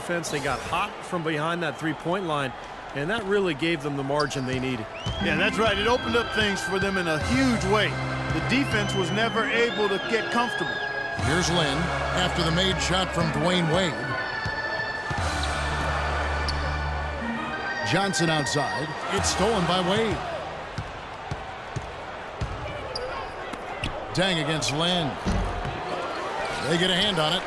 defense. They got hot from behind that three-point line, and that really gave them the margin they needed. Yeah, that's right. It opened up things for them in a huge way. The defense was never able to get comfortable. Here's Lynn after the made shot from Dwayne Wade. Johnson outside. It's stolen by Wade. Dang against Lynn. They get a hand on it.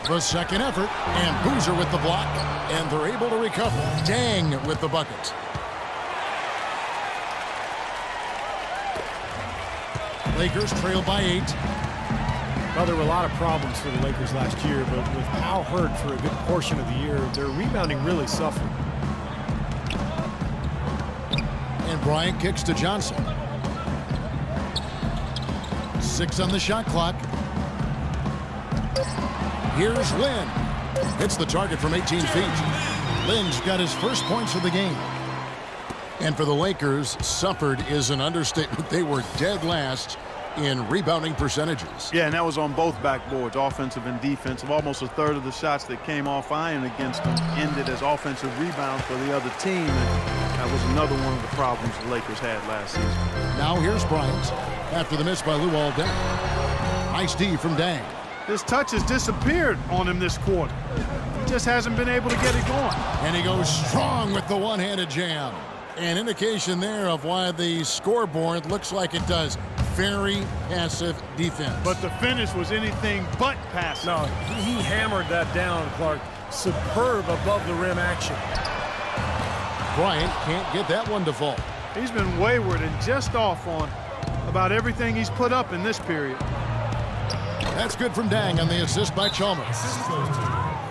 The second effort, and Boozer with the block, and they're able to recover. Dang with the bucket. Lakers trail by 8. Well, there were a lot of problems for the Lakers last year, but with Al hurt for a good portion of the year, their rebounding really suffered. And Bryant kicks to Johnson. 6 on the shot clock. Here's Lynn. Hits the target from 18 feet. Lynn's got his first points of the game. And for the Lakers, suffered is an understatement. They were dead last in rebounding percentages. Yeah, and that was on both backboards, offensive and defensive. Almost a third of the shots that came off iron against them ended as offensive rebounds for the other team. And that was another one of the problems the Lakers had last season. Now here's Bryant after the miss by Luol Deng. Nice D from Deng. His touch has disappeared on him this quarter. He just hasn't been able to get it going. And he goes strong with the one-handed jam. An indication there of why the scoreboard looks like it does. Very passive defense. But the finish was anything but passive. No, he hammered that down, Clark. Superb above the rim action. Bryant can't get that one to fall. He's been wayward and just off on about everything he's put up in this period. That's good from Deng on the assist by Chalmers.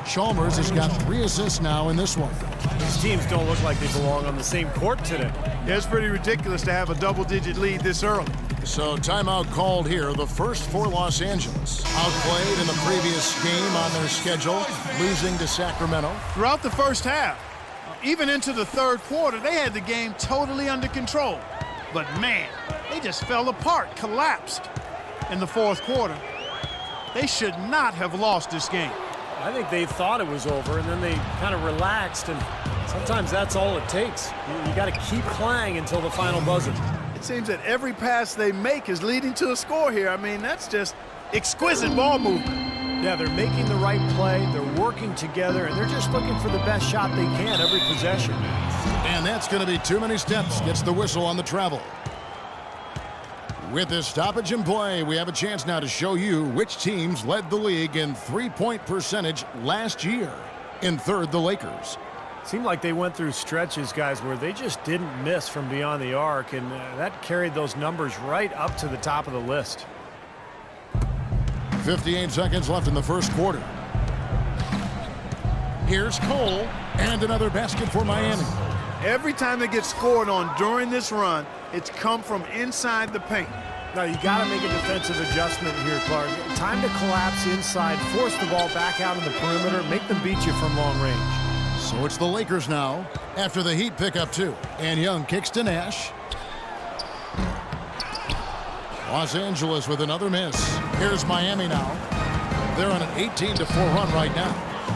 Chalmers has got 3 assists now in this one. These teams don't look like they belong on the same court today. Yeah, it's pretty ridiculous to have a double-digit lead this early. So timeout called here, the first for Los Angeles. Outplayed in the previous game on their schedule, losing to Sacramento. Throughout the first half, even into the third quarter, they had the game totally under control. But man, they just fell apart, collapsed in the fourth quarter. They should not have lost this game. I think they thought it was over, and then they kind of relaxed, and sometimes that's all it takes. You got to keep playing until the final buzzer. It seems that every pass they make is leading to a score here. I mean, that's just exquisite ball movement. Yeah, they're making the right play, they're working together, and they're just looking for the best shot they can every possession. And that's going to be too many steps. Gets the whistle on the travel. With this stoppage in play, we have a chance now to show you which teams led the league in three-point percentage last year. In third, the Lakers. Seemed like they went through stretches, guys, where they just didn't miss from beyond the arc, and that carried those numbers right up to the top of the list. 58 seconds left in the first quarter. Here's Cole, and another basket for Miami. Every time they get scored on during this run, it's come from inside the paint. Now, you got to make a defensive adjustment here, Clark. Time to collapse inside, force the ball back out in the perimeter, make them beat you from long range. So it's the Lakers now after the Heat pick up 2. And Young kicks to Nash. Los Angeles with another miss. Here's Miami now. They're on an 18-4 run right now.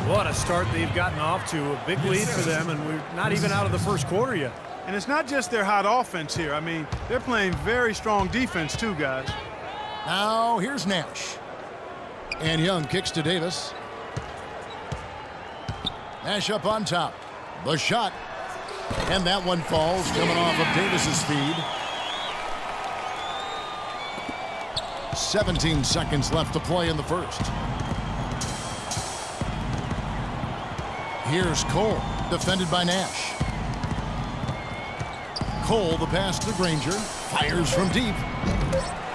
What a start they've gotten off to. A big lead for them, and we're not even out of the first quarter yet. And it's not just their hot offense here. I mean, they're playing very strong defense too, guys. Now here's Nash. And Young kicks to Davis. Nash up on top. The shot. And that one falls, coming off of Davis's feed. 17 seconds left to play in the first. Here's Cole, defended by Nash. Cole, the pass to Granger. Fires from deep.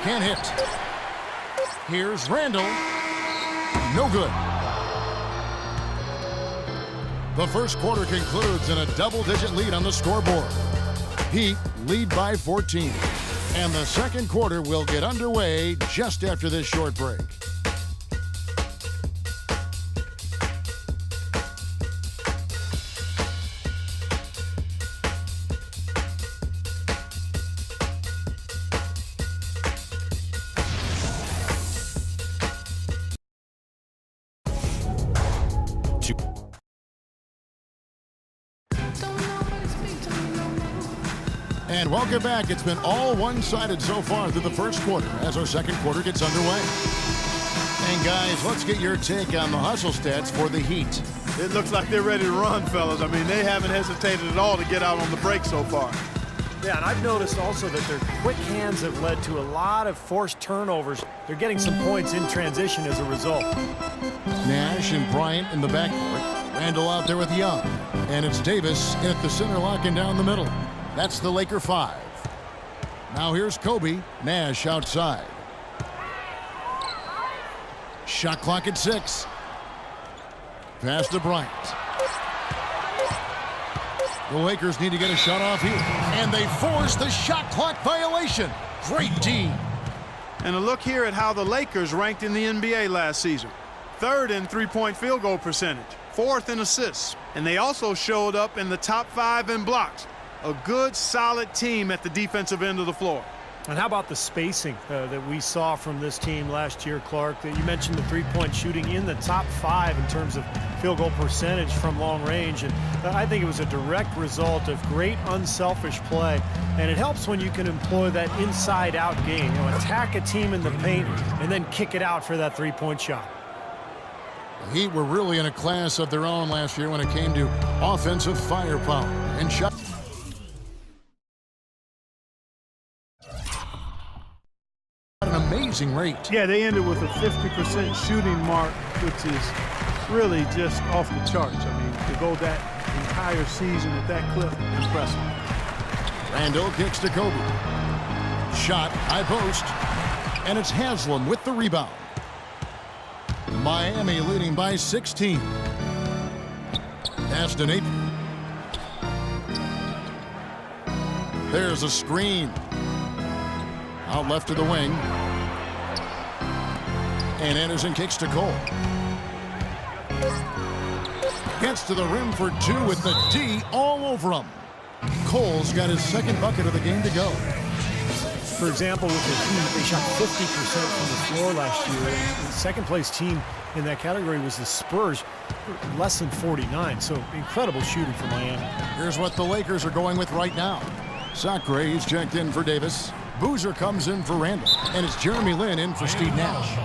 Can't hit. Here's Randall. No good. The first quarter concludes in a double-digit lead on the scoreboard. Heat lead by 14. And the second quarter will get underway just after this short break. And welcome back. It's been all one-sided so far through the first quarter as our second quarter gets underway. And guys, let's get your take on the hustle stats for the Heat. It looks like they're ready to run, fellas. I mean, they haven't hesitated at all to get out on the break so far. Yeah, and I've noticed also that their quick hands have led to a lot of forced turnovers. They're getting some points in transition as a result. Nash and Bryant in the backcourt. Randall out there with Young. And it's Davis at the center locking down the middle. That's the Laker 5. Now here's Kobe. Nash outside. Shot clock at 6. Pass to Bryant. The Lakers need to get a shot off here. And they force the shot clock violation. Great D. And a look here at how the Lakers ranked in the NBA last season. 3rd in three-point field goal percentage. 4th in assists. And they also showed up in the top 5 in blocks. A good, solid team at the defensive end of the floor. And how about the spacing that we saw from this team last year, Clark? You mentioned the three-point shooting in the top 5 in terms of field goal percentage from long range. And I think it was a direct result of great unselfish play. And it helps when you can employ that inside-out game. You know, attack a team in the paint and then kick it out for that three-point shot. The Heat were really in a class of their own last year when it came to offensive firepower and shot. An amazing rate. Yeah, they ended with a 50% shooting mark, which is really just off the charts. I mean, to go that entire season at that clip, impressive. Randall kicks to Kobe. Shot, high post. And it's Haslam with the rebound. Miami leading by 16. Pass to Nate. There's a screen. Out left to the wing. And Anderson kicks to Cole. Gets to the rim for 2 with the D all over him. Cole's got his second bucket of the game to go. For example, with the Heat, they shot 50% from the floor last year. The second-place team in that category was the Spurs, less than 49. So incredible shooting for Miami. Here's what the Lakers are going with right now. Sacre is checked in for Davis. Boozer comes in for Randall. And it's Jeremy Lin in for Steve Nash.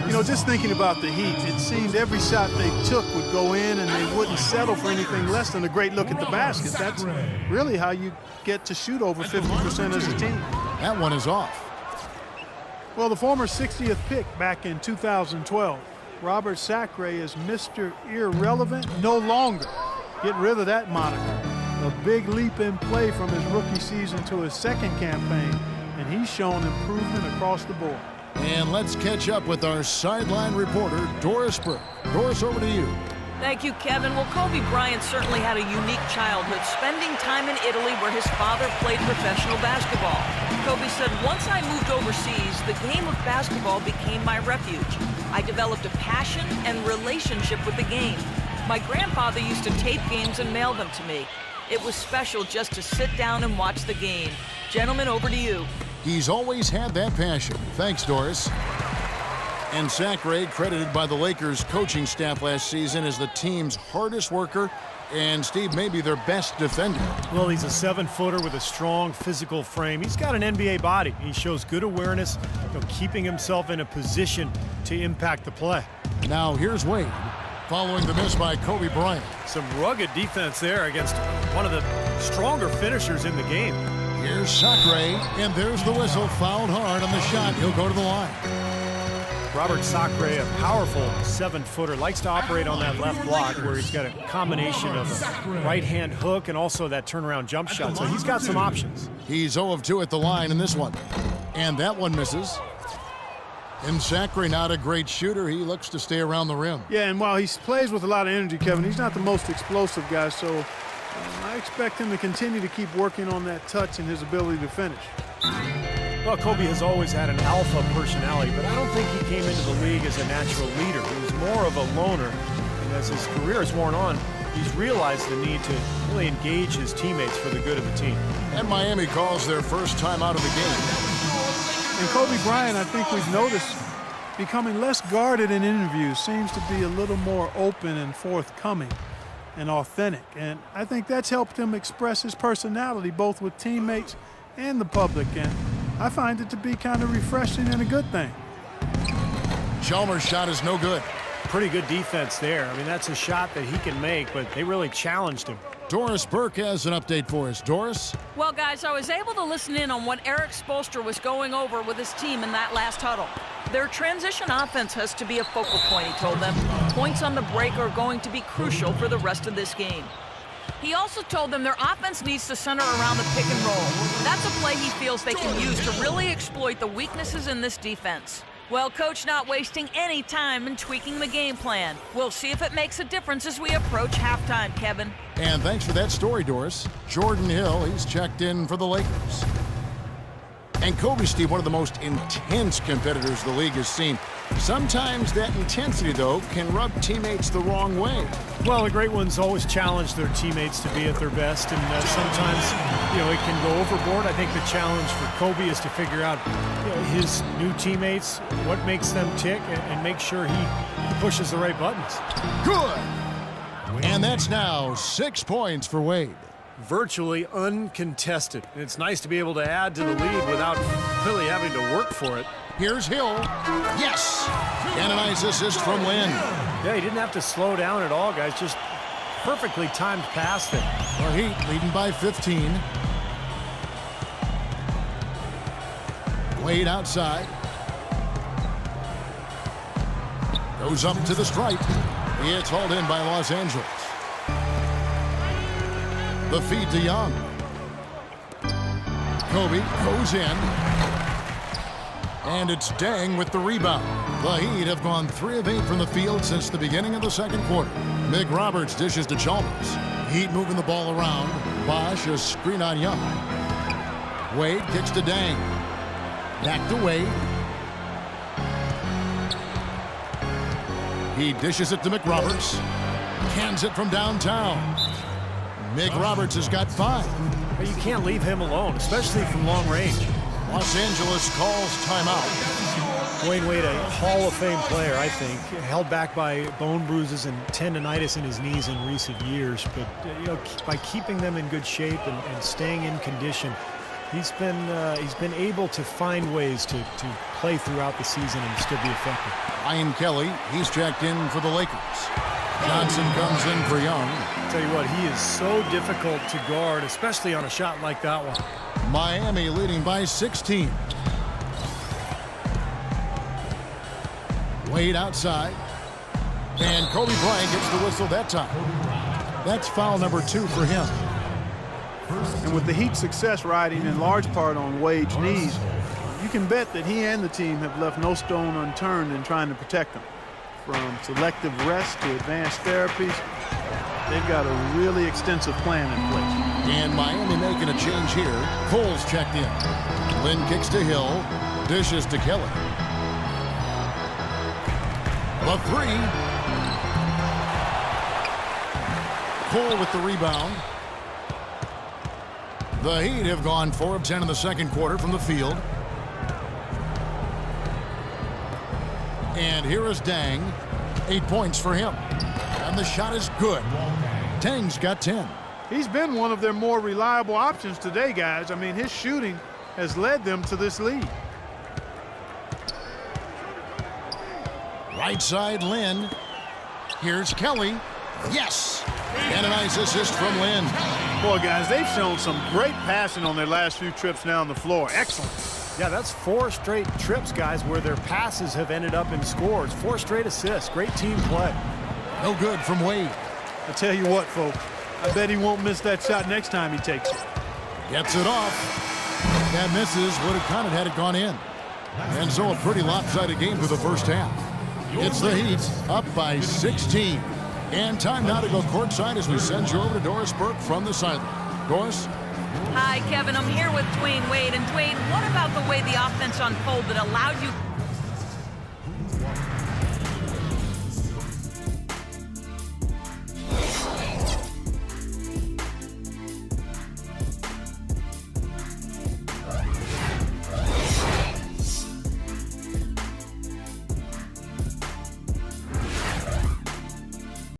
You know, just thinking about the Heat, it seemed every shot they took would go in and they wouldn't settle for anything less than a great look at the basket. That's really how you get to shoot over 50% as a team. That one is off. Well, the former 60th pick back in 2012, Robert Sacre is Mr. Irrelevant no longer. Get rid of that moniker. A big leap in play from his rookie season to his second campaign, and he's shown improvement across the board. And let's catch up with our sideline reporter, Doris Burke. Doris, over to you. Thank you, Kevin. Well, Kobe Bryant certainly had a unique childhood, spending time in Italy where his father played professional basketball. Kobe said, once I moved overseas, the game of basketball became my refuge. I developed a passion and relationship with the game. My grandfather used to tape games and mail them to me. It was special just to sit down and watch the game. Gentlemen, over to you. He's always had that passion. Thanks, Doris. And Sacre, credited by the Lakers coaching staff last season as the team's hardest worker and, Steve, maybe their best defender. Well, he's a 7-footer with a strong physical frame. He's got an NBA body. He shows good awareness, keeping himself in a position to impact the play. Now here's Wade, following the miss by Kobe Bryant. Some rugged defense there against one of the stronger finishers in the game. Here's Sacre, and there's the whistle. Fouled hard on the shot. He'll go to the line. Robert Sacre, a powerful 7-footer, likes to operate on that left block where he's got a combination of a right-hand hook and also that turnaround jump shot. So he's got some options. He's 0 of 2 at the line in this one. And that one misses. And Sacre, not a great shooter. He looks to stay around the rim. Yeah, and while he plays with a lot of energy, Kevin, he's not the most explosive guy, so I expect him to continue to keep working on that touch and his ability to finish. Well, Kobe has always had an alpha personality, but I don't think he came into the league as a natural leader. He was more of a loner, and as his career has worn on, he's realized the need to really engage his teammates for the good of the team. And Miami calls their first time out of the game. And Kobe Bryant, I think we've noticed, becoming less guarded in interviews, seems to be a little more open and forthcoming and authentic. And I think that's helped him express his personality both with teammates and the public. And I find it to be kind of refreshing and a good thing. Chalmers' shot is no good. Pretty good defense there. I mean, that's a shot that he can make, but they really challenged him. Doris Burke has an update for us. Doris? Well, guys, I was able to listen in on what Eric Spoelstra was going over with his team in that last huddle. Their transition offense has to be a focal point, he told them. Points on the break are going to be crucial for the rest of this game. He also told them their offense needs to center around the pick and roll. That's a play he feels they can use to really exploit the weaknesses in this defense. Well, Coach not wasting any time in tweaking the game plan. We'll see if it makes a difference as we approach halftime, Kevin. And thanks for that story, Doris. Jordan Hill, he's checked in for the Lakers. And Kobe, Steve, one of the most intense competitors the league has seen. Sometimes that intensity, though, can rub teammates the wrong way. Well, the great ones always challenge their teammates to be at their best, and sometimes, it can go overboard. I think the challenge for Kobe is to figure out his new teammates, what makes them tick, and make sure he pushes the right buttons. Good! And that's now 6 points for Wade. Virtually uncontested. And it's nice to be able to add to the lead without really having to work for it. Here's Hill. Yes! And a nice assist from Lynn. Yeah, he didn't have to slow down at all, guys. Just perfectly timed pass there. The Heat leading by 15. Wade outside. Goes up to the stripe. It's hauled in by Los Angeles. The feed to Young. Kobe goes in. And it's Dang with the rebound. The Heat have gone 3 of 8 from the field since the beginning of the second quarter. Mick Roberts dishes to Chalmers. Heat moving the ball around. Bosch, a screen on Young. Wade kicks to Dang. Back to Wade. He dishes it to Mick Roberts. Cans it from downtown. Mick Roberts has got 5. But you can't leave him alone, especially from long range. Los Angeles calls timeout. Dwayne Wade, a Hall of Fame player, I think, held back by bone bruises and tendonitis in his knees in recent years. But by keeping them in good shape and staying in condition, he's been able to find ways to play throughout the season and still be effective. Ryan Kelly, he's checked in for the Lakers. Johnson comes in for Young. I'll tell you what, he is so difficult to guard, especially on a shot like that one. Miami leading by 16. Wade outside. And Kobe Bryant gets the whistle that time. That's foul number 2 for him. And with the Heat's success riding in large part on Wade's knees, you can bet that he and the team have left no stone unturned in trying to protect him. From selective rest to advanced therapies, they've got a really extensive plan in place. And Miami making a change here. Cole's checked in. Lynn kicks to Hill. Dishes to Kelly. The 3. Cole with the rebound. The Heat have gone 4 of 10 in the second quarter from the field. And here is Dang. 8 points for him. And the shot is good. Dang's got 10. He's been one of their more reliable options today, guys. I mean, his shooting has led them to this lead. Right side, Lynn. Here's Kelly. Yes! And a nice assist from Lynn. Boy, guys, they've shown some great passing on their last few trips down the floor. Excellent. Yeah, that's 4 straight trips, guys, where their passes have ended up in scores. 4 straight assists. Great team play. No good from Wade. I tell you what, folks, I bet he won't miss that shot next time he takes it. Gets it off. That misses. Would have counted had it gone in. And so a pretty lopsided game for the first half. It's the Heat up by 16. And time now to go courtside as we send you over to Doris Burke from the sideline. Doris? Hi, Kevin. I'm here with Dwayne Wade. And Dwayne, what about the way the offense unfolded allowed you